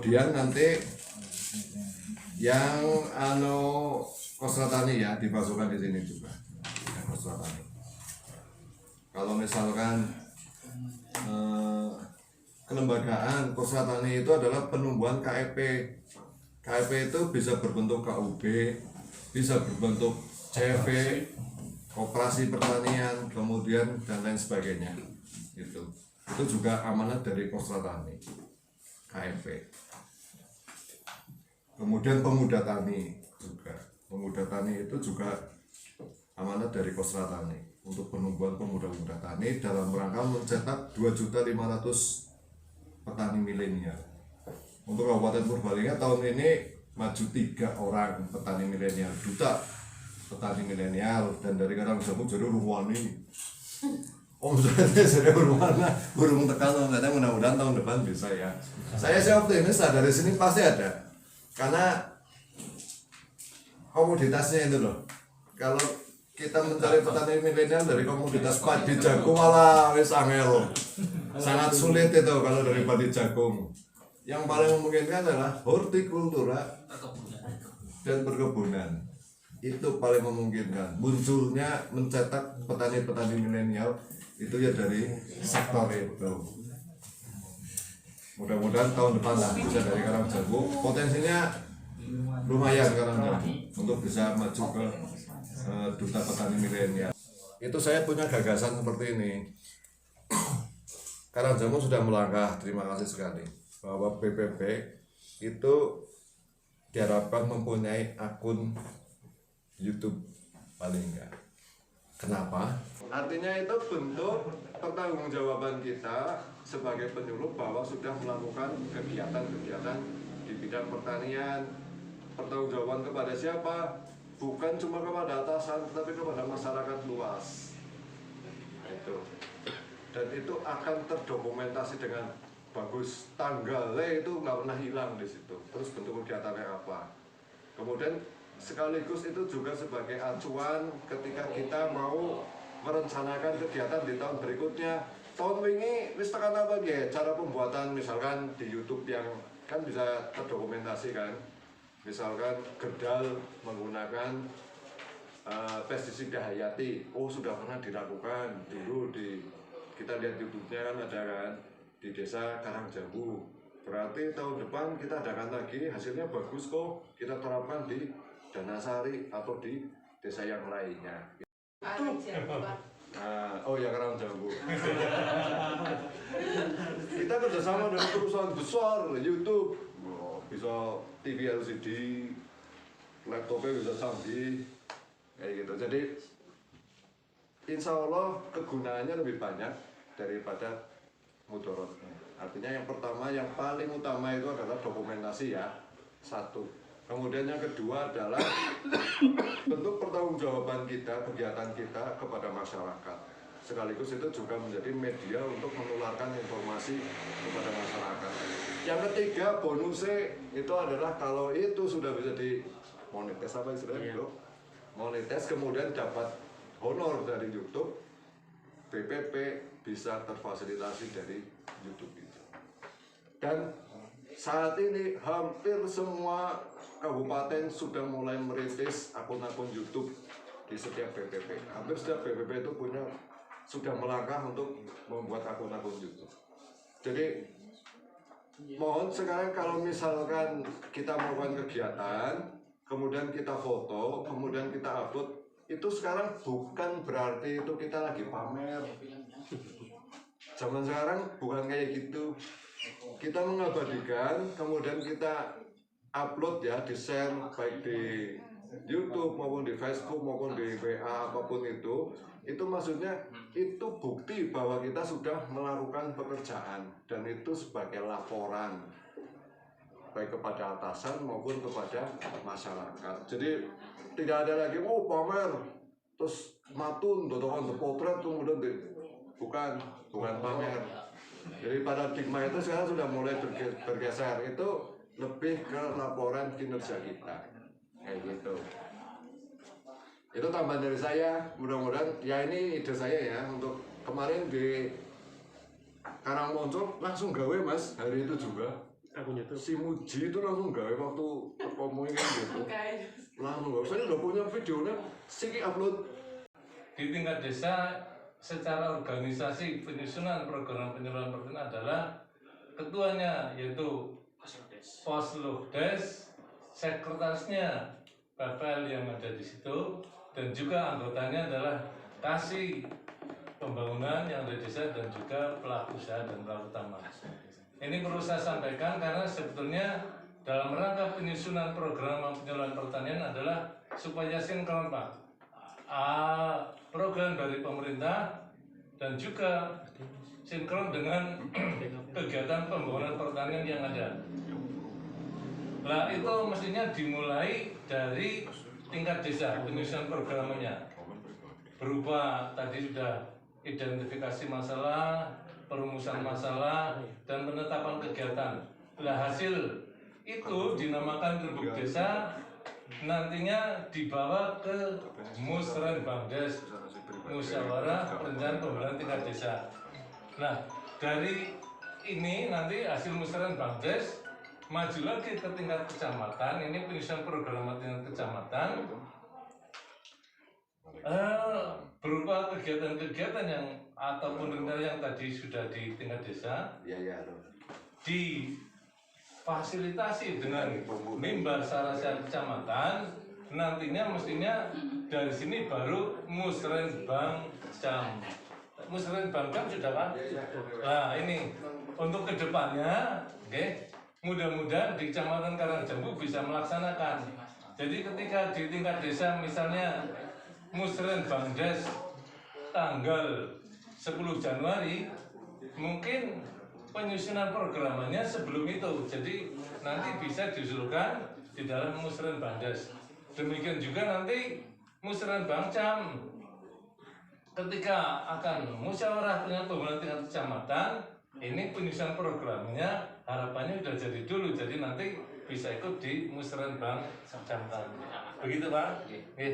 Kemudian nanti yang Kostra Tani ya dimasukkan di sini juga. Yang Kostra Tani. Kalau misalkan kelembagaan Kostra Tani itu adalah penumbuhan KEP. KEP itu bisa berbentuk KUB, bisa berbentuk CV, koperasi pertanian, kemudian dan lain sebagainya. Itu juga amanat dari Kostra Tani, KEP. Kemudian pemuda tani juga. Pemuda tani itu juga amanat dari Kostra Tani untuk penumbuhan pemuda-pemuda tani dalam rangka mencetak 2.500.000 petani milenial. Untuk Kabupaten Purbalingga tahun ini maju 3 orang petani milenial, duta petani milenial, dan dari Karangjamu jadi Ruwani. Omsetnya jadi berwarna burung tekan, katanya mudah-mudahan tahun depan bisa ya. Saya sih optimis lah, dari sini pasti ada, karena komoditasnya itu loh. Kalau kita mencari petani milenial dari komoditas padi jagung malah wis angel, sangat sulit itu kalau dari padi jagung. Yang paling memungkinkan adalah hortikultura dan perkebunan. Itu paling memungkinkan munculnya mencetak petani-petani milenial itu ya dari sektor itu. Mudah-mudahan tahun depan lah bisa dari Karangjamu, potensinya lumayan Karangjamu untuk bisa maju ke duta petani milenial. Itu saya punya gagasan seperti ini. Karangjamu sudah melangkah, terima kasih sekali, bahwa PPP itu diharapkan mempunyai akun YouTube paling enggak. Kenapa? Artinya itu bentuk pertanggungjawaban kita sebagai penyuluh bahwa sudah melakukan kegiatan-kegiatan di bidang pertanian. Pertanggungjawaban kepada siapa? Bukan cuma kepada atasan, tetapi kepada masyarakat luas. Itu. Dan itu akan terdokumentasi dengan bagus. Tanggalnya itu nggak pernah hilang di situ. Terus bentuk kegiatannya apa? Kemudian sekaligus itu juga sebagai acuan ketika kita mau merencanakan kegiatan di tahun berikutnya. Tahun ini wis tekan apa ya? Cara pembuatan misalkan di YouTube yang kan bisa terdokumentasi kan. Misalkan gedal menggunakan pestisida hayati, oh sudah pernah dilakukan dulu kita lihat YouTube-nya kan ada kan di desa Karangjamu. Berarti tahun depan kita adakan lagi, hasilnya bagus kok, kita terapkan di Danasari atau di desa yang lainnya. Oh ya Karangjamu. Kita kerjasama dengan perusahaan besar YouTube, bisa TV LCD, laptopnya bisa canggih, kayak gitu. Jadi insya Allah kegunaannya lebih banyak daripada mudorotnya. Artinya yang pertama, yang paling utama itu adalah dokumentasi ya, satu. Kemudian yang kedua adalah bentuk pertanggungjawaban kita, kegiatan kita kepada masyarakat. Sekaligus itu juga menjadi media untuk menularkan informasi kepada masyarakat. Yang ketiga, bonusnya itu adalah kalau itu sudah bisa dimonetis, apa istilahnya itu? Monetis, kemudian dapat honor dari YouTube, PPP bisa terfasilitasi dari YouTube itu. Dan saat ini hampir semua kabupaten sudah mulai merintis akun-akun YouTube di setiap PPP. Hampir setiap PPP itu sudah melangkah untuk membuat akun-akun YouTube. Jadi mohon sekarang kalau misalkan kita melakukan kegiatan, kemudian kita foto, kemudian kita upload, itu sekarang bukan berarti itu kita lagi pamer. Zaman sekarang bukan kayak gitu. Kita mengabadikan, kemudian kita upload ya, di-share baik di YouTube maupun di Facebook maupun di WA apapun itu maksudnya itu bukti bahwa kita sudah melakukan pekerjaan dan itu sebagai laporan baik kepada atasan maupun kepada masyarakat. Jadi tidak ada lagi pamer terus matun dodokan potret kemudian bukan pamer. Jadi paradigma itu sekarang sudah mulai bergeser, itu lebih ke laporan kinerja kita kayak gitu. Itu tambahan dari saya, mudah-mudahan ya ini ide saya ya, untuk kemarin di Karangmonco langsung gawe mas hari itu juga Akun YouTube. Si Muji itu langsung gawe waktu ngomongin kayak gitu. Langsung gak saya udah punya videonya, siki upload. Di tingkat desa secara organisasi penyusunan program penyaluran pertanian adalah ketuanya yaitu Poslukdes, sekretarisnya Bapel yang ada di situ, dan juga anggotanya adalah kasih pembangunan yang ada di desa dan juga pelaku usaha dan pelaku utama. Ini perlu saya sampaikan karena sebetulnya dalam rangka penyusunan program penyaluran pertanian adalah supaya sinkron Pak. Program dari pemerintah dan juga sinkron dengan kegiatan pembangunan pertanian yang ada. Nah itu mestinya dimulai dari tingkat desa penyusunan programnya, berupa tadi sudah identifikasi masalah, perumusan masalah, dan penetapan kegiatan. Nah hasil itu dinamakan rembuk desa, nantinya dibawa ke Musrenbangdes, musyawarah perencanaan pembangunan tingkat desa. Nah dari ini nanti hasil Musrenbangdes maju lagi ke tingkat kecamatan. Ini penyusunan program tingkat kecamatan berupa kegiatan-kegiatan yang ataupun rencana yang tadi sudah di tingkat desa difasilitasi dengan mimbar sarasya kecamatan. Nantinya mestinya dari sini baru Musrenbangcam. Musrenbangcam sudah kan? Nah ini untuk kedepannya, oke. Mudah-mudahan di Kecamatan Karangjambu bisa melaksanakan. Jadi ketika di tingkat desa misalnya Musrenbangdes tanggal 10 Januari, mungkin penyusunan programnya sebelum itu. Jadi nanti bisa diusulkan di dalam Musrenbangdes. Demikian juga nanti Musrenbangcam ketika akan musyawarah dengan pembangunan tingkat kecamatan, ini penyusunan programnya harapannya sudah jadi dulu, jadi nanti bisa ikut di Musrenbangcam. Begitu Pak.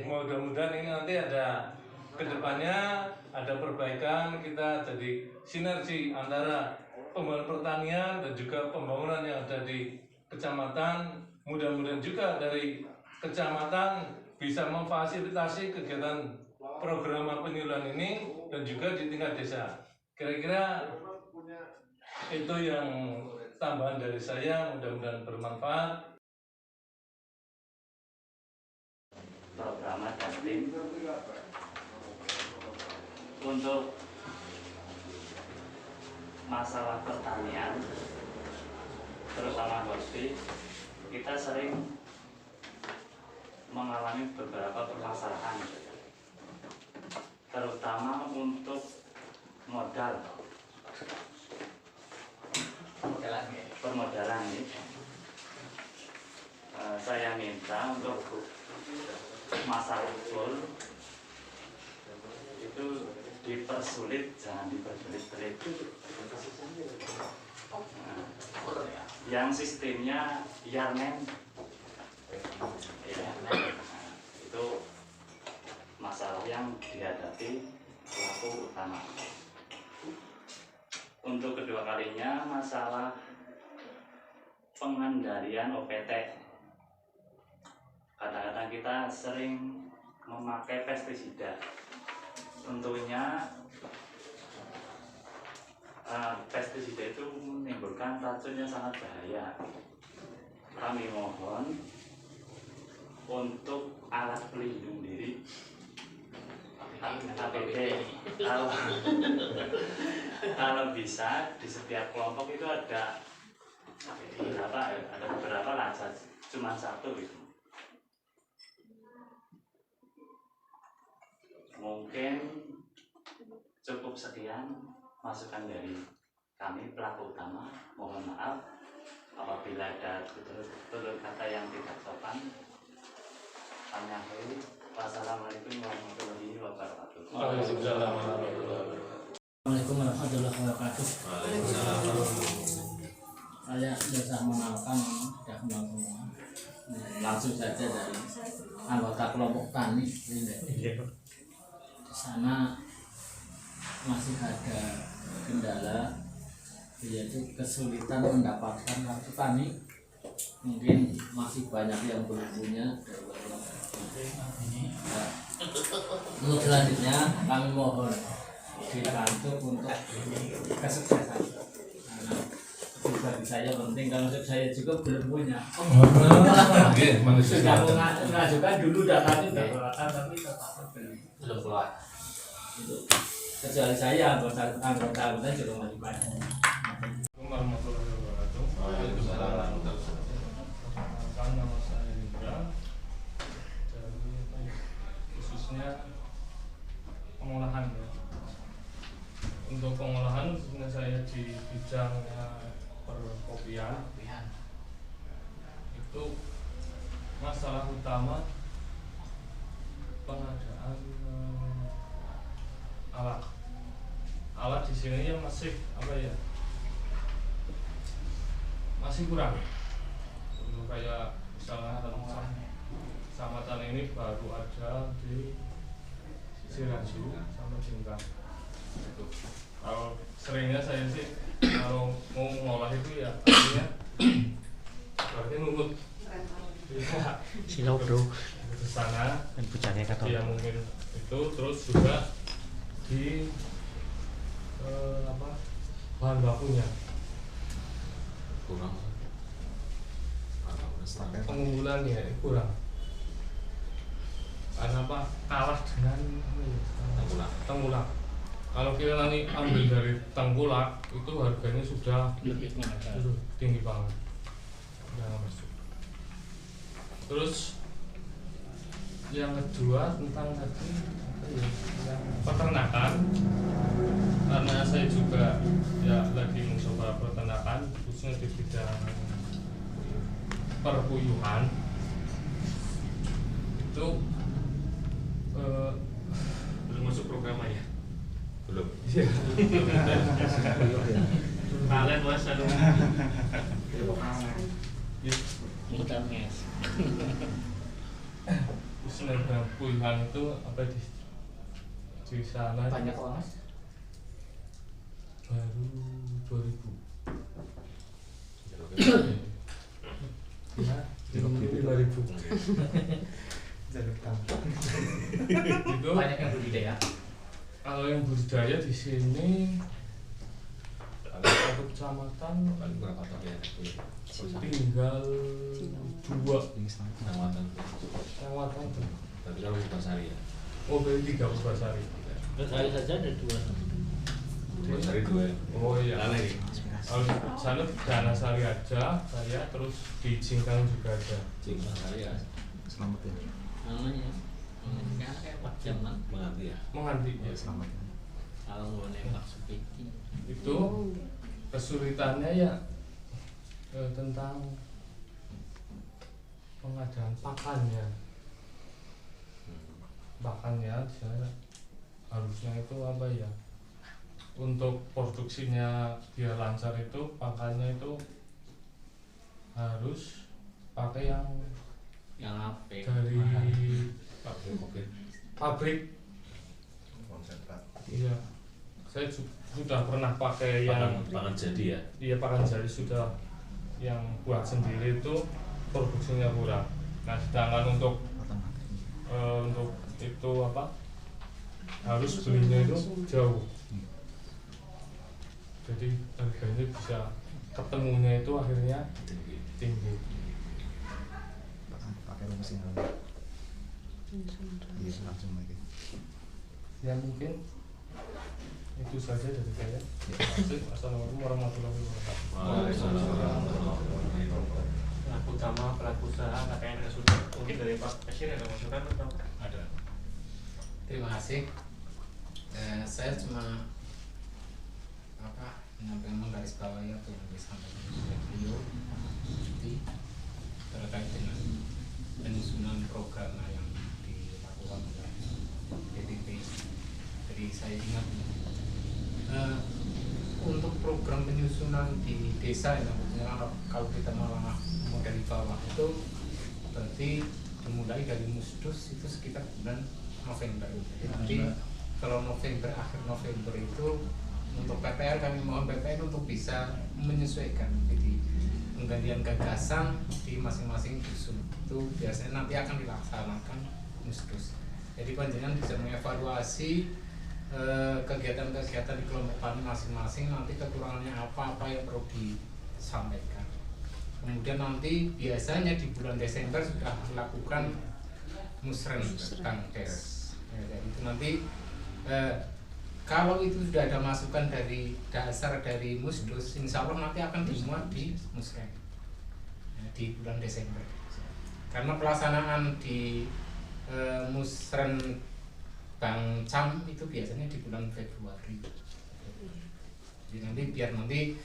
Mudah-mudahan ini nanti ada kedepannya ada perbaikan, kita jadi sinergi antara pembangunan pertanian dan juga pembangunan yang ada di kecamatan. Mudah-mudahan juga dari kecamatan bisa memfasilitasi kegiatan program penyuluhan ini dan juga di tingkat desa. Kira-kira itu yang tambahan dari saya, mudah-mudahan bermanfaat. Program dan tim untuk masalah pertanian, terutama horti, kita sering mengalami beberapa permasalahan, terutama untuk modal. Permodalan ini saya minta untuk masalah full itu dipersulit, jangan dipersulit. Yang sistemnya Yarnen, itu masalah yang dihadapi pelaku utama. Untuk kedua kalinya masalah pengendalian OPT. Kadang-kadang kita sering memakai pestisida. Tentunya pestisida itu menimbulkan racun yang sangat bahaya. Kami mohon untuk alat pelindung diri APD, kalau bisa di setiap kelompok itu ada beberapa lah, cuma satu gitu. Mungkin cukup sekian masukan dari kami pelaku utama. Mohon maaf apabila ada tutur kata yang tidak sopan. Kami akhiri. Wassalamualaikum warahmatullahi wabarakatuh. Assalamualaikum warahmatullahi wabarakatuh. Saya bisa mengenalkan sudah kenal semua. Langsung saja dari anggota kelompok tani. Di sana masih ada kendala yaitu kesulitan mendapatkan kartu tani. Mungkin masih banyak yang belum punya. Nah, untuk selanjutnya kami mohon dibantu untuk kesuksesan. Karena pribadi saya penting, kalau saya juga belum punya. Oke, manusia Sudah semacam. mengajukan dulu datanya sudah keluar, tapi tetap belum keluar. Itu kecuali saya anggota juga masih banyak. Warahmatullahi wabarakatuh. Waalaikumsalam warahmatullahi wabarakatuh. Perkenalkan, nama saya Indra dari khususnya pengolahan ya. Untuk pengolahan khususnya saya di bidang perkopian itu masalah utama pengadaan alat di sini ya masih apa ya, masih kurang. Untuk kayak misalnya kecamatan ini baru ada di Siraju sama Jingkang. Itu. Kalau seringnya saya sih kalau mau ngolah itu ya artinya berarti nurut. Silau bro, Ke sana dan bujangnya kata ya mungkin itu, terus juga di bahan bakunya kurang pengumpulannya kurang karena apa, kalah dengan tengkulak. Kalau kita nanti ambil dari tengkulak itu harganya sudah Lebih mahal. tinggi banget. Jangan masuk. Terus yang kedua tentang tadi apa ya, yang peternakan, karena saya juga ya lagi mencoba peternakan khususnya di bidang perpuyuhan itu belum masuk program ya belum iya Kalian mas aduh. Muter nges. khususnya bidang puyuhan itu apa di sana Banyak kok mas. baru 2000 ya 5.000 itu Banyak yang budidaya. kalau yang budidaya di sini satu kecamatan paling berapa tahun ya tinggal 2 kecamatan kecamatan. berarti kalau Basari ya Oh, berarti 3 Purbasari. Saya saja ada 2. Basari 2 ya Oh iya. Lana ini Kalau di sana Danasari aja, saya terus di Jingkang juga ada. Basari ya Namanya kan kayak Pak Jaman mengerti ya Menganti ya. kalau mau nembak sepiti. Itu kesulitannya ya tentang pengadaan pakannya. Pakannya saya harusnya itu apa ya, untuk produksinya biar lancar itu pakannya itu harus pakai yang Yang apa? dari Covid pabrik. Iya, saya sudah pernah pakai yang pangan jadi ya iya pakan jadi sudah yang buat sendiri itu produksinya kurang. Nah sedangkan untuk itu apa harus belinya itu jauh, jadi harganya bisa ketemunya itu akhirnya tinggi. pakai mesin iya langsung lagi Ya mungkin itu saja dari saya. Assalamualaikum warahmatullahi wabarakatuh. Pelaku utama, pelaku usaha, KPN sudah. Mungkin dari Pak Kasir ada masukan atau Ada. Terima kasih. Saya cuma menyampaikan menggarisbawahi apa yang disampaikan oleh beliau jadi terkait dengan penyusunan program yang dilakukan oleh PDP. Jadi saya ingat untuk program penyusunan di desa ya, maksudnya kalau kita malah model di bawah itu berarti dimulai dari Musdus itu sekitar bulan November. Jadi nanti kalau November, akhir November itu untuk PPL kami mohon PPL untuk bisa menyesuaikan. Jadi penggantian gagasan di masing-masing dusun itu biasanya nanti akan dilaksanakan musdus. Jadi panjenengan bisa mengevaluasi kegiatan-kegiatan di kelompok tani masing-masing, nanti kekurangannya apa yang perlu disampaikan. Kemudian nanti biasanya di bulan Desember sudah melakukan musren Bangdes. Jadi itu nanti kalau itu sudah ada masukan dari dasar dari musdus, insya Allah nanti akan dimuat di musren di bulan Desember. Karena pelaksanaan di musren Bang Cam itu biasanya di bulan Februari. Jadi nanti biar nanti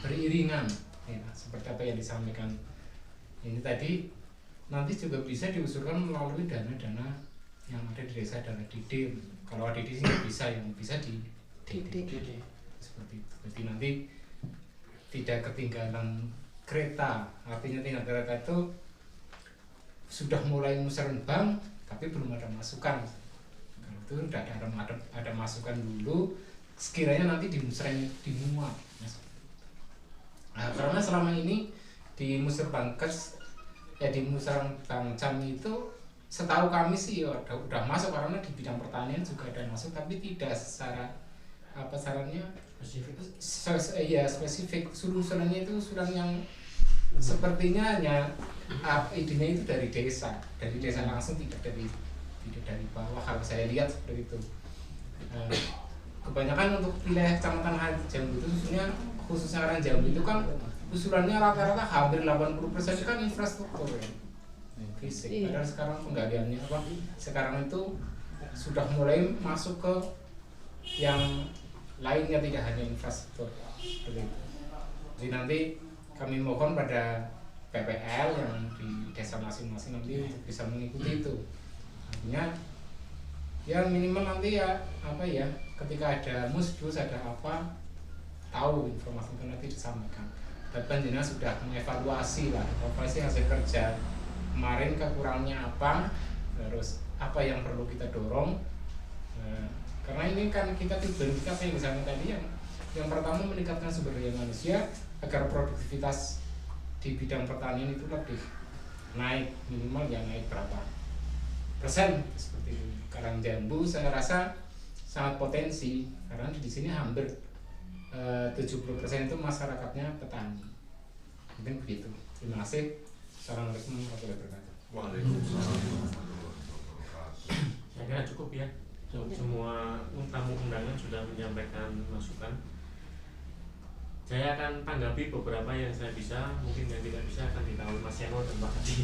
beriringan ya, seperti apa yang disampaikan ini tadi, nanti juga bisa diusulkan melalui dana-dana yang ada di desa, dana DD. Kalau DD sih nggak bisa, yang bisa di DD. Seperti itu. Jadi nanti tidak ketinggalan kereta, artinya tidak kereta itu sudah mulai musrenbang tapi belum ada masukan. Kalau itu sudah ada masukan dulu, sekiranya nanti di musren dimuat. Nah, karena selama ini di musren Bangkes ya, di musren Bang Cam itu setahu kami sih ya udah masuk, karena di bidang pertanian juga ada masuk, tapi tidak secara apa sarannya spesifik. Suruhannya itu surat yang sepertinya hanya idenya itu dari desa langsung, tidak dari bawah. Kalau saya lihat seperti itu. Kebanyakan untuk wilayah Kecamatan Jambu itu khususnya Karang Jambu itu kan usulannya rata-rata hampir 80% kan infrastruktur ya, fisik. Padahal sekarang penggaliannya sekarang itu sudah mulai masuk ke yang lainnya, tidak hanya infrastruktur. Jadi nanti kami mohon pada PPL yang di desa masing-masing nanti untuk bisa mengikuti itu. Artinya ya minimal nanti ya ketika ada musdus ada apa, tahu informasi itu nanti disampaikan. Dan panjenengan sudah mengevaluasi hasil kerja kemarin, kekurangannya apa, terus apa yang perlu kita dorong. Karena ini kan kita tujuan kita apa yang disampaikan tadi, yang pertama meningkatkan sumber daya manusia agar produktivitas di bidang pertanian itu lebih naik, minimal ya naik berapa persen seperti itu. Karang Jambu saya rasa sangat potensi karena di sini hampir 70% itu masyarakatnya petani. Mungkin begitu. Terima kasih. Assalamualaikum warahmatullahi wabarakatuh. Waalaikumsalam. Saya kira cukup ya. Semua tamu undangan sudah menyampaikan masukan. Saya akan tanggapi beberapa yang saya bisa, mungkin yang tidak bisa akan ditahui Mas Yano dan Pak Hadi.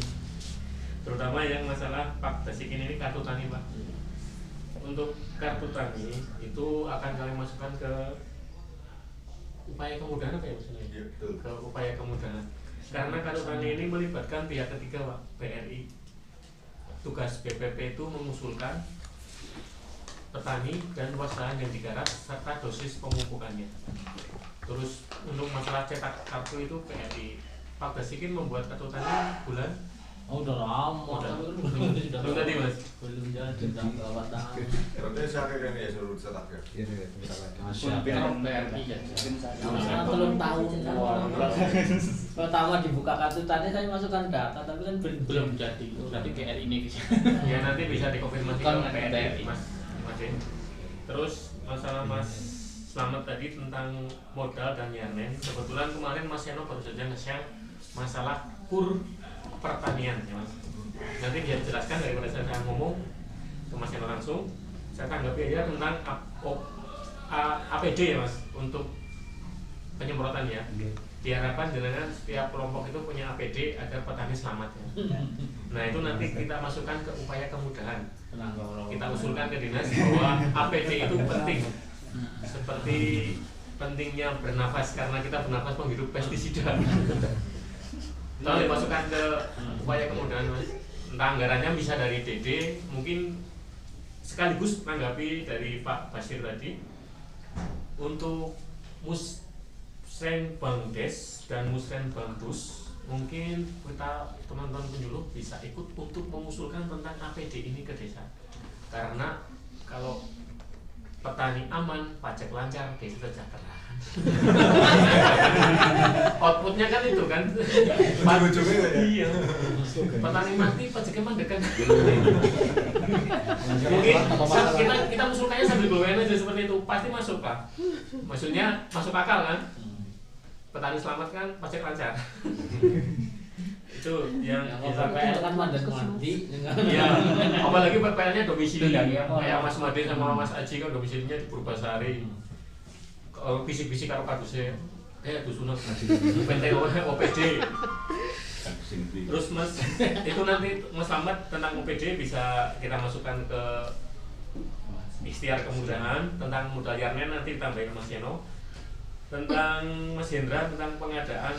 Terutama yang masalah Pak Basikin ini kartu tani, Pak. Untuk kartu tani itu akan kami masukkan ke upaya kemudahan apa ya maksudnya? Ya, betul. Ke upaya kemudahan. Karena kartu tani ini melibatkan pihak ketiga, Pak, BRI. Tugas BPP itu mengusulkan petani dan luas lahan yang digarap serta dosis pemupukannya. Terus untuk masalah cetak kartu itu BRI. Pak Basikin membuat kartu tani bulan udah lama, belum tadi Mas. belum jadi bawa tangan. Berarti saya kira ini ya seluruh cetak ya. Iya, Belum tahu. Pertama dibuka kartu tadi saya masukkan data, tapi kan belum jadi. Berarti GR ini bisa. Ya nanti bisa dikonfirmasi Kan ke BRI. Mas. Terus masalah Mas Slamet tadi tentang modal dan yanen. Kebetulan kemarin Mas Yano baru saja nge-share masalah kur pertanian ya Mas. Nanti dia jelaskan daripada saya ngomong ke Mas Yano langsung. Saya tanggapi aja tentang APD ya Mas untuk penyemprotan ya. Diharapkan dengan setiap kelompok itu punya APD agar petani selamat ya. Nah itu nanti kita masukkan ke upaya kemudahan. Kita usulkan ke dinas bahwa APD itu penting. Seperti pentingnya bernafas, karena kita bernafas menghirup pestisida. Kalau dimasukkan ke upaya kemudahan Mas, entah anggarannya bisa dari DD, mungkin sekaligus menanggapi dari Pak Basir tadi untuk Musren Bangdes dan Musren Bangdus, mungkin kita teman-teman penyuluh bisa ikut untuk mengusulkan tentang APD ini ke desa. Karena kalau petani aman, pajak lancar, desa sejahtera. Outputnya kan itu kan. Ujung-ujungnya ya. Iya. Petani mati, pajaknya mandek kan. Mungkin kita usulkannya sambil goyang aja seperti itu, pasti masuk Pak. Maksudnya masuk akal kan? Petani selamat kan, pajak lancar. Itu yang PPL kan mandat mati. Iya, apalagi PPL-nya domisili. Kayak Mas Made sama Mas Aji kan domisilinya di Purbasari. Bisik-bisik karo kadusnya kayak dusunat PTO OPD. Terus Mas itu nanti Mas Slamet tentang OPD bisa kita masukkan ke ikhtiar kemudahan. Tentang modal yarnya nanti ditambahin Mas Yeno. Tentang Mas Hendra tentang pengadaan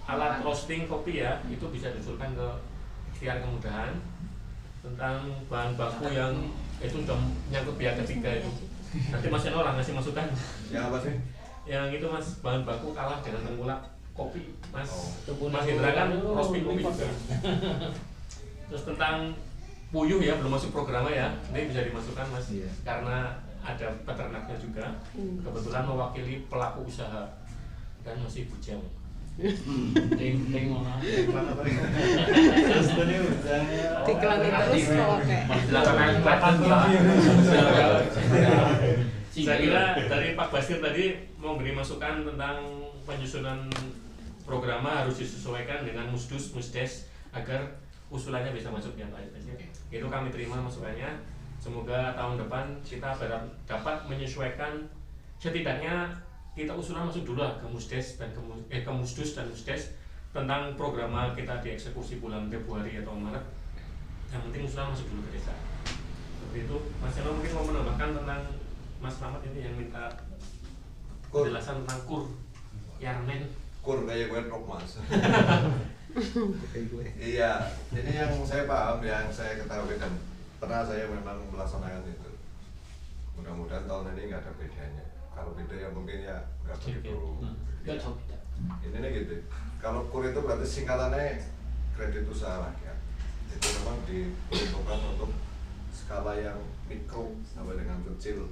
alat roasting kopi ya, itu bisa diusulkan ke ikhtiar kemudahan. Tentang bahan baku yang itu udah nyangkut pihak ketiga itu, nanti Mas Yeno ngasih masukan. Yang apa sih? Yang itu Mas, bahan baku kalah dengan tengkulak kopi Mas. Mas Hendra kan roasting kopi juga. Terus tentang puyuh ya, belum masuk programnya ya, ini bisa dimasukkan Mas, karena ada peternaknya juga, kebetulan mewakili pelaku usaha dan masih bujang. Ting ngono. Dikelani terus kok Saya kira dari Pak Basir tadi memberi masukan tentang penyusunan programa harus disesuaikan dengan Musdus, Musdes agar usulannya bisa masuk ya Pak Basir. Itu kami terima masukannya. Semoga tahun depan kita dapat menyesuaikan, setidaknya kita usulan masuk dulu lah ke Musdes dan ke Musdus dan Musdes tentang programa kita dieksekusi bulan Februari atau Maret. Yang penting usulan masuk dulu ke desa. Seperti itu. Mas Yeno mungkin mau menambahkan tentang Mas Slamet ini yang minta penjelasan tentang kur Yarnen. Kur kayak gue rok Mas. Iya, ini yang saya paham, yang saya ketahui dan pernah saya memang melaksanakan itu. Mudah-mudahan tahun ini nggak ada bedanya. Kalau beda ya mungkin ya nggak begitu. Ini nih gitu. Kalau KUR itu berarti singkatannya kredit usaha rakyat. Itu memang diperuntukkan untuk skala yang mikro sampai dengan kecil,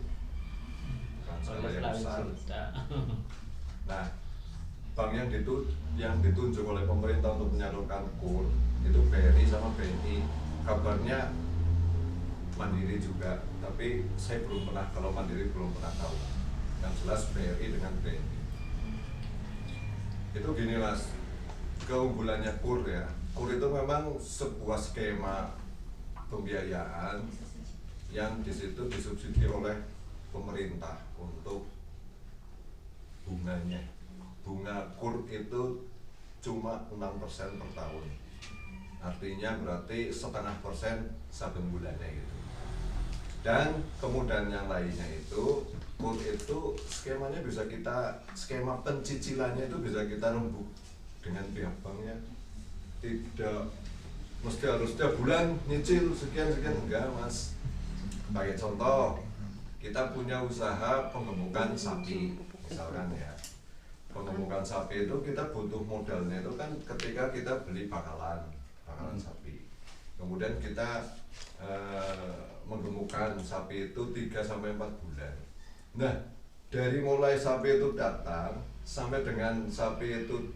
bukan skala yang besar. Nah, bank yang ditunjuk oleh pemerintah untuk menyalurkan KUR itu BRI sama BNI. Kabarnya Mandiri juga, tapi saya belum pernah, kalau Mandiri belum pernah tahu. Yang jelas BRI dengan BNI. Itu gini Mas, keunggulannya KUR ya. KUR itu memang sebuah skema pembiayaan yang di situ disubsidi oleh pemerintah untuk bunganya. Bunga KUR itu cuma 6% per tahun. Artinya berarti 0,5% saben bulannya gitu. Dan kemudian yang lainnya itu KUR itu skemanya bisa skema pencicilannya itu bisa kita rembuk dengan pihak banknya. Tidak mesti harus setiap bulan nyicil sekian enggak Mas. Sebagai contoh, kita punya usaha pengemukan sapi misalkan ya. Pengemukan sapi itu kita butuh modalnya itu kan ketika kita beli bakalan sapi. Kemudian kita menggemukkan sapi itu 3-4 bulan. Nah, dari mulai sapi itu datang sampai dengan sapi itu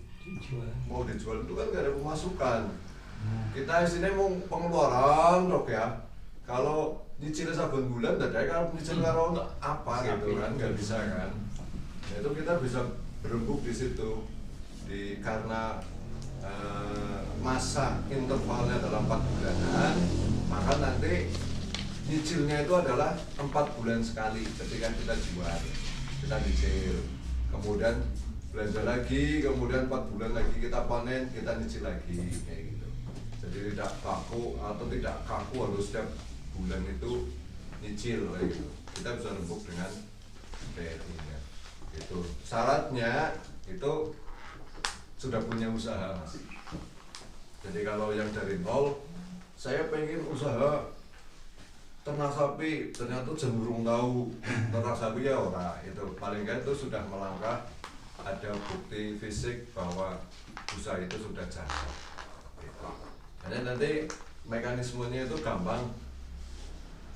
mau dijual itu kan gak ada pemasukan. Kita isinya mau pengeluaran dok ya. Kalau nyicil saben bulan, tidak kan nyicil karo apa gitu kan, nggak bisa kan. Nah, itu kita bisa berembuk di situ, karena masa intervalnya dalam 4 bulanan, maka nanti nyicilnya itu adalah 4 bulan sekali ketika kita jual, kita nyicil, kemudian belanja lagi, kemudian 4 bulan lagi kita panen, kita nyicil lagi kayak gitu. Jadi tidak kaku atau tidak kaku harus setiap bulan itu nyicil kayak gitu. Kita bisa rembuk dengan BRI-nya. Itu syaratnya itu sudah punya usaha Mas. Jadi kalau yang dari nol, saya pengen usaha ternak sapi, ternyata cenderung tahu ternak sapi ya ora, itu paling nggak itu sudah melangkah ada bukti fisik bahwa usaha itu sudah jalan gitu. Hanya nanti mekanismenya itu gampang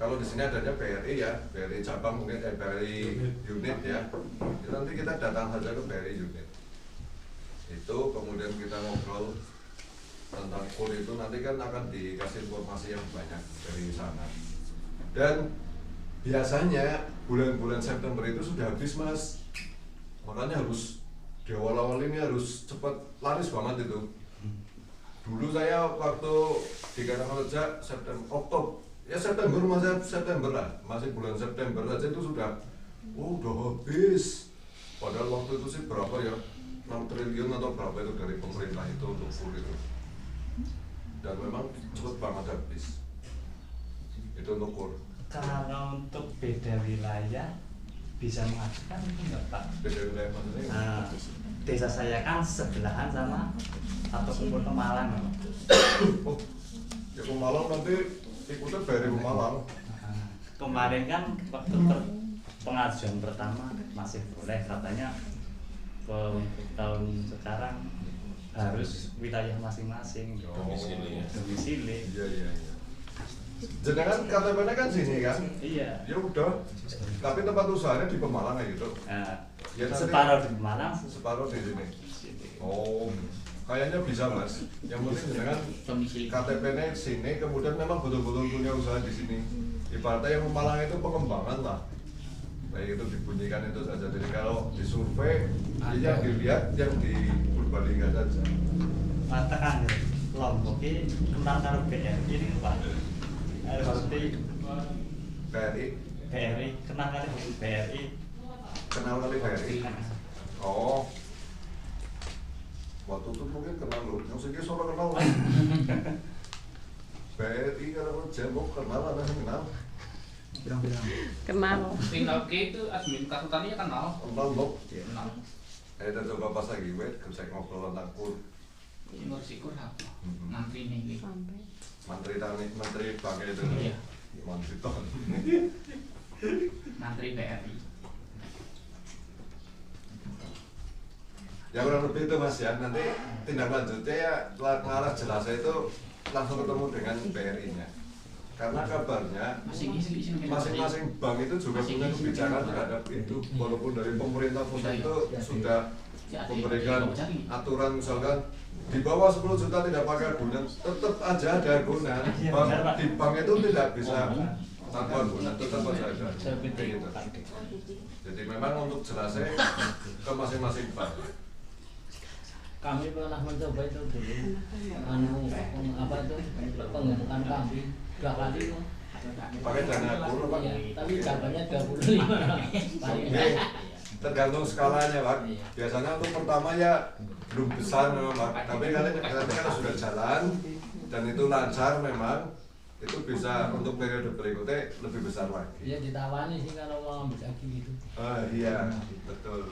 kalau di sini adanya BRI ya, BRI cabang mungkin BRI unit ya. Jadi nanti kita datang saja ke BRI unit. Itu kemudian kita ngobrol tentang kur itu, nanti kan akan dikasih informasi yang banyak dari sana. Dan biasanya bulan-bulan September itu sudah habis Mas, makanya harus di awal-awal ini harus cepat, laris banget itu. Dulu saya waktu di Karangreja September masih bulan September saja itu sudah habis. Padahal waktu itu sih berapa ya, 6 triliun atau berapa itu dari pemerintah itu untuk kur itu. Dan memang cepet banget habis itu untuk kur. Kalau untuk beda wilayah bisa mengajukan itu enggak Pak? Beda wilayah maksudnya? Nah, desa saya kan sebelahan sama satu kumpul Pemalang. Oh, ya Pemalang nanti ikutnya dari Pemalang. Nah, kemarin kan waktu pengajuan pertama masih boleh, katanya untuk tahun sekarang harus wilayah masing-masing. Domisili ya. Domisili. Iya. Jenengan KTP-nya kan sini kan? Iya. Ya udah. Tapi tempat usahanya di Pemalang ya gitu. Ya, nanti Separuh di Pemalang, separuh di sini. Oh, kayaknya bisa Mas. Yang penting jenengan KTP-nya sini, kemudian memang betul-betul punya usaha di sini. Ibaratnya yang Pemalang itu pengembangan lah. Baik itu dibunyikan itu saja. Jadi kalau disurvei, yang dilihat yang di Purbalingga saja. matakan Lombok ini kenal karo BRI ini Pak. Seperti BRI kenal kali BRI. Kenal kali BRI. Oh, waktu itu mungkin kenal loh. Yang sini solo kenal lah. BRI kalau jembok kenal, ada yang kenal. Kenal. Tinggal ke itu admin kartu tani kenal. Kenal loh. Kenal. Kita coba pas lagi wait, saya ngobrol tentang kur. Ini sikur apa? Mantri nih. Sampai. Menteri Bangga itu. Iya. Menteri Ton. Mantri BRI. Ya kurang lebih itu Mas ya. Nanti tindak lanjutnya ya ngarah jelasnya itu langsung ketemu dengan BRI-nya. Karena kabarnya masing-masing bank itu juga punya kebijakan terhadap itu, walaupun dari pemerintah pusat itu sudah memberikan aturan misalkan di bawah 10 juta tidak pakai agunan, tetap aja ada agunan. Di bank itu tidak bisa tanpa agunan, tetap aja ada. Gitu. Jadi memang untuk jelasnya ke masing-masing bank. Kami pernah mencoba itu dulu, apa itu pengemukan kambing 2 kali itu. Pakai dana kur Pak. Iya, tapi cabangnya 25. Paling baik. Tergantung skalanya Pak. Biasanya untuk pertama ya belum besar memang Pak. Tapi kalau sudah jalan dan itu lancar memang itu bisa untuk periode berikutnya lebih besar lagi. Iya ditawani sih kalau mau ambil lagi gitu. Iya betul.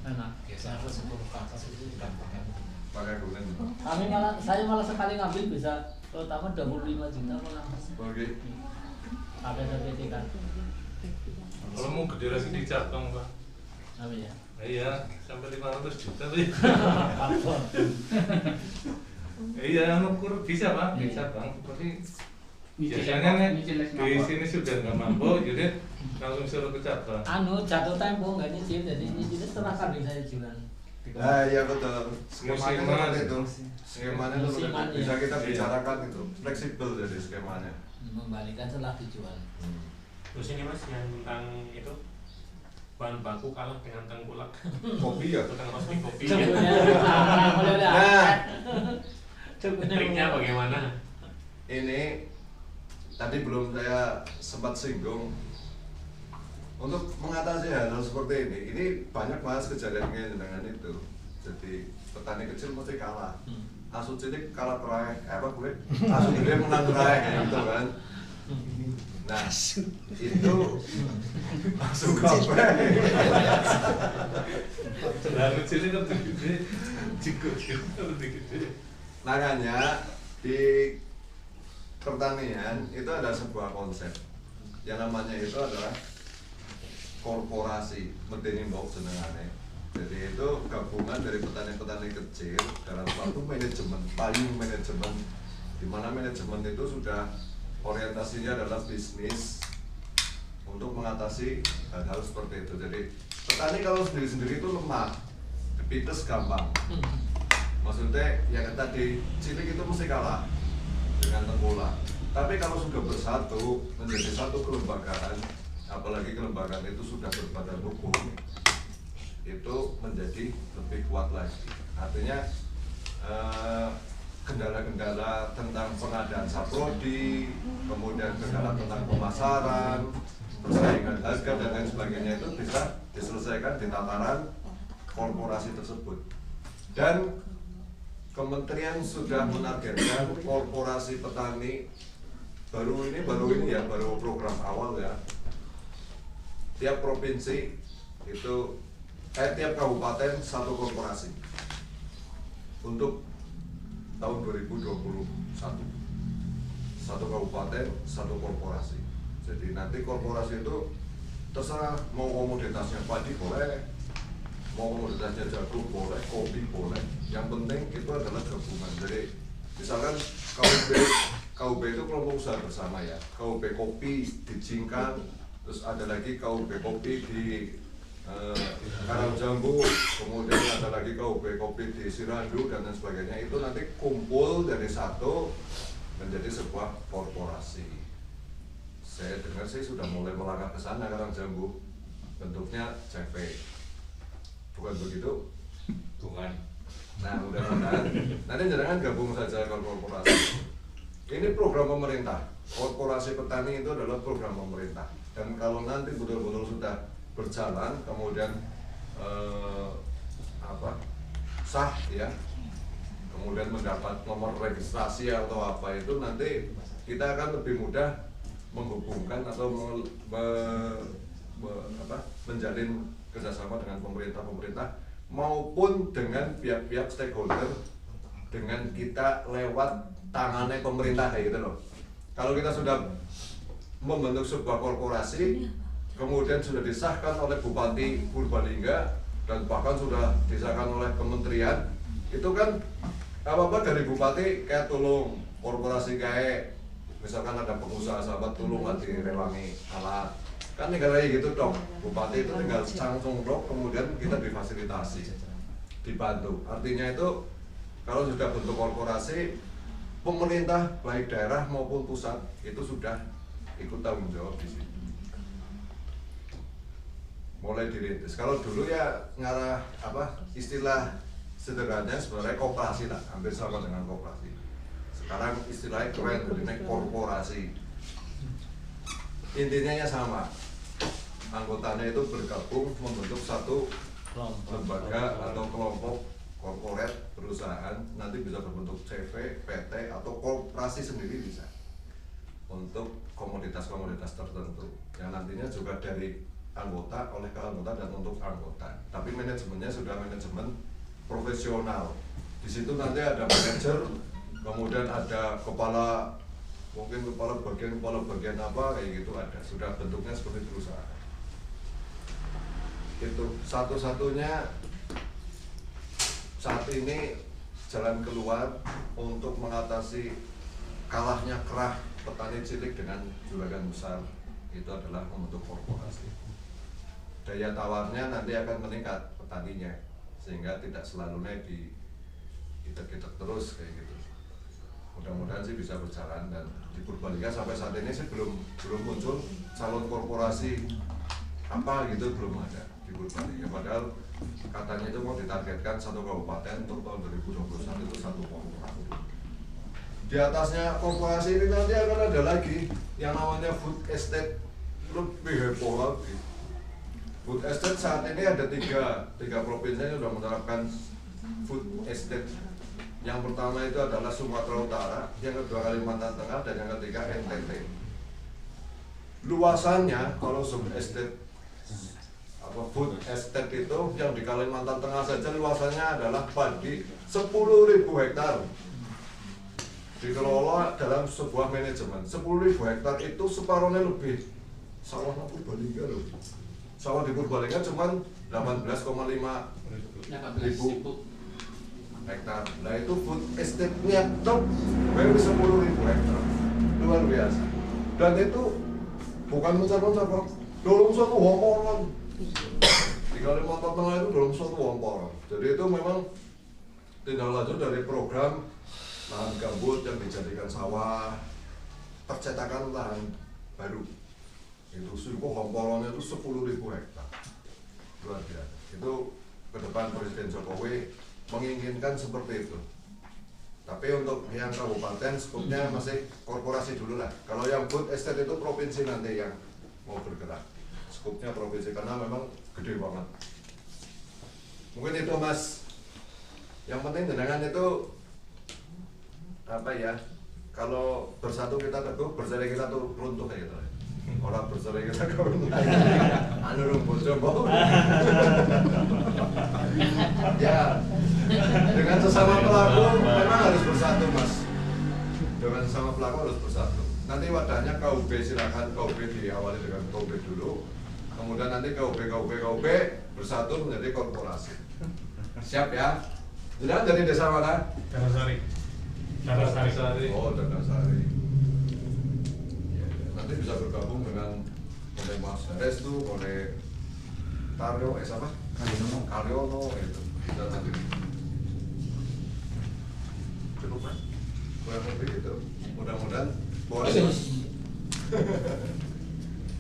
Enak. Biasa 10 ke atas itu gampang. Pakai agunan. Saya malah sekali ngambil bisa terutama 25 juta malah. Oke. Apa yang kan? Kalau mau gede lagi di cabang Pak. Apa ya? Iya, sampai 500 juta sih. Faktor. Iya, ukur bisa Pak, bisa Bang. Tapi biasanya nih di sini sudah nggak mampu, jadi langsung suruh ke cabang. Jatuh tempo nggak nyicil, jadi nyicilnya setelah kambing saya jual. Iya betul. Skemanya seperti itu. Skemanya itu Musiman, bisa ya. kita bicarakan itu. Fleksibel jadi skemanya. Membalikan setelah dijual. Terus ini Mas yang tentang itu bahan baku kalah dengan tengkulak. Kopi ya. Tentang roasting kopi. Nah, Triknya bagaimana? ini tadi belum saya sempat singgung. Untuk mengatasi hal seperti ini banyak Mas kejadian dengan itu. Jadi petani kecil mesti kalah. Asu cilik kalah terakhir, apa gue? Asu gede menang terakhir gitu kan. Nah, itu asu kafe. Lalu sini kan gede, cikgu lebih gede. Makanya di pertanian itu ada sebuah konsep yang namanya itu adalah korporasi, medeni mbok jenengane. Jadi itu gabungan dari petani-petani kecil dalam suatu manajemen, payung manajemen, di mana manajemen itu sudah orientasinya adalah bisnis untuk mengatasi hal-hal seperti itu. Jadi petani kalau sendiri-sendiri itu lemah, dipites gampang. Maksudnya yang tadi cilik itu mesti kalah dengan tengkulak. Tapi kalau sudah bersatu menjadi satu kelembagaan, apalagi kelembagaan itu sudah berbadan hukum, itu menjadi lebih kuat lagi. Artinya kendala-kendala tentang pengadaan saprodi, kemudian kendala tentang pemasaran, persaingan harga dan lain sebagainya itu bisa diselesaikan di tataran korporasi tersebut. Dan Kementerian sudah menargetkan korporasi petani baru ini ya, baru program awal ya. Tiap provinsi itu tiap kabupaten satu korporasi untuk tahun 2021. Satu kabupaten satu korporasi. Jadi nanti korporasi itu terserah mau komoditasnya padi boleh, mau komoditasnya jagung boleh, kopi boleh. Yang penting itu adalah gabungan. Jadi misalkan KUB itu kelompok usaha bersama ya. KUB kopi di Jingkang, terus ada lagi KUB kopi di Karangjambu, kemudian ada lagi KUB kopi di Sirandu dan lain sebagainya. Itu nanti kumpul dari satu menjadi sebuah korporasi. Saya dengar sih sudah mulai melangkah ke sana Karangjambu, bentuknya CV. Bukan begitu? Bukan. Nah, mudah-mudahan nanti jangan gabung saja ke korporasi. Ini program pemerintah. Korporasi petani itu adalah program pemerintah. Dan kalau nanti betul-betul sudah berjalan, kemudian sah ya, kemudian mendapat nomor registrasi atau apa itu, nanti kita akan lebih mudah menghubungkan atau menjalin kerjasama dengan pemerintah maupun dengan pihak-pihak stakeholder, dengan kita lewat tangannya pemerintah kayak gitu loh. Kalau kita sudah membentuk sebuah korporasi, kemudian sudah disahkan oleh Bupati Purbalingga dan bahkan sudah disahkan oleh kementerian, itu kan apa-apa dari Bupati kayak tolong korporasi kayak misalkan ada pengusaha sahabat tolong direwangi alat, kan tinggal kayak gitu dong. Bupati itu tinggal langsung dong, kemudian kita difasilitasi, dibantu. Artinya itu kalau sudah bentuk korporasi, pemerintah baik daerah maupun pusat itu sudah ikut tanggung jawab di situ. Mulai dirintis. Kalau dulu ya ngarah istilah sederhananya sebenarnya koperasi lah, hampir sama dengan koperasi. Sekarang istilahnya keren, jadinya korporasi. Intinya ya sama. Anggotanya itu bergabung membentuk satu lembaga atau kelompok korporat perusahaan, nanti bisa berbentuk CV, PT atau koperasi sendiri bisa untuk komoditas-komoditas tertentu yang nantinya juga dari anggota oleh keanggota dan untuk anggota. Tapi manajemennya sudah manajemen profesional. Di situ nanti ada manajer, kemudian ada kepala, mungkin kepala bagian apa kayak gitu ada. Sudah bentuknya seperti perusahaan. Itu satu-satunya saat ini jalan keluar untuk mengatasi kalahnya kerah petani cilik dengan juragan besar, itu adalah membentuk korporasi. Daya tawarnya nanti akan meningkat petaninya, sehingga tidak selalunya diitek-itek terus kayak gitu. Mudah-mudahan sih bisa berjalan, dan di Purbalingga sampai saat ini sih belum muncul calon korporasi apa gitu, belum ada di Purbalingga. Padahal katanya itu mau ditargetkan satu kabupaten untuk tahun 2021 itu satu korporasi. Di atasnya korporasi ini nanti akan ada lagi yang namanya food estate, lebih heboh lagi. Food estate saat ini ada tiga provinsi yang sudah menerapkan food estate. Yang pertama itu adalah Sumatera Utara, yang kedua Kalimantan Tengah, dan yang ketiga NTT. Luasannya kalau food estate itu yang di Kalimantan Tengah saja luasannya adalah padi 10.000 hektar. Dikelola dalam sebuah manajemen. 10.000 hektar itu separuhnya lebih sawah Purbalingga loh. Sawah di Purbalingga cuma 18,5 ribu hektar. Nah itu food estate-nya top baru 10.000 hektar. Luar biasa. Dan itu bukan mencar-mencar kok. Dalam suatu wongkoron. Di Kalimantan Tengah itu dalam suatu wongkoron. Jadi itu memang tindak lanjut dari program lahan gambut yang dijadikan sawah, percetakan lahan baru. Itu suku wongkoronnya itu 10.000 hektar. Luar biasa. Itu ke depan Presiden Jokowi menginginkan seperti itu. Tapi untuk yang kabupaten skupnya masih korporasi dulu lah. Kalau yang food estate itu provinsi nanti yang mau bergerak. Skupnya provinsi karena memang gede banget. Mungkin itu Mas. Yang penting jenengan itu apa ya? Kalau bersatu kita teguh, bercerai kita tuh runtuh kayak gitu. Orang bercerai kita runtuh. Anu rum bojo mau. Ya. Dengan sesama pelaku memang harus bersatu Mas. Dengan sesama pelaku harus bersatu. Nanti wadahnya KUB silakan KUB diawali dengan KUB dulu. Kemudian nanti KUB bersatu menjadi korporasi. Siap ya? Sudah dari desa mana? Darasari. Oh, Darasari. Ya, nanti bisa bergabung dengan oleh Mas Restu, oleh Taryo, siapa? Karyono itu bisa nanti. Cukup kan? Kurang lebih gitu. Mudah-mudahan boleh.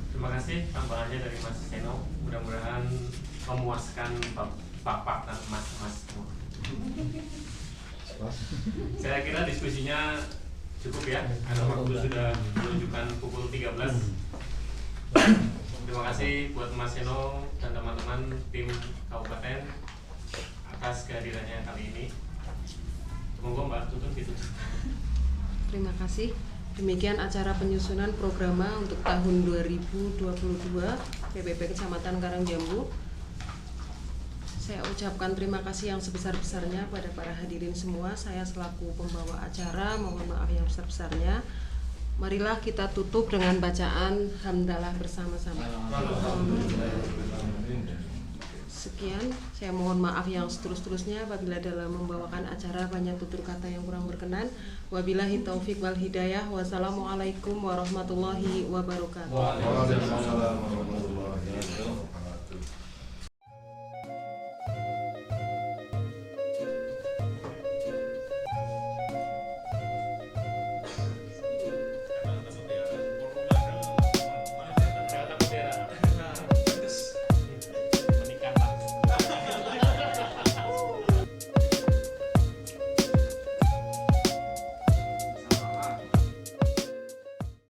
Terima kasih tambahannya dari Mas Seno. Mudah-mudahan memuaskan bapak dan mas-mas semua. Saya kira diskusinya cukup ya, karena waktu sudah menunjukkan pukul 13. Terima kasih buat Mas Seno dan teman-teman tim kabupaten atas kehadirannya kali ini. Monggo Mbak tutup gitu. Terima kasih. Demikian acara penyusunan programa untuk tahun 2022 PPP Kecamatan Karangjambu. Saya ucapkan terima kasih yang sebesar-besarnya pada para hadirin semua. Saya selaku pembawa acara mohon maaf yang besar-besarnya. Marilah kita tutup dengan bacaan hamdalah bersama-sama. Sekian, saya mohon maaf yang seterus-terusnya apabila dalam membawakan acara banyak tutur kata yang kurang berkenan. Wabillahi taufik wal hidayah. Wassalamualaikum warahmatullahi wabarakatuh. Waalaikumsalam warahmatullahi wabarakatuh.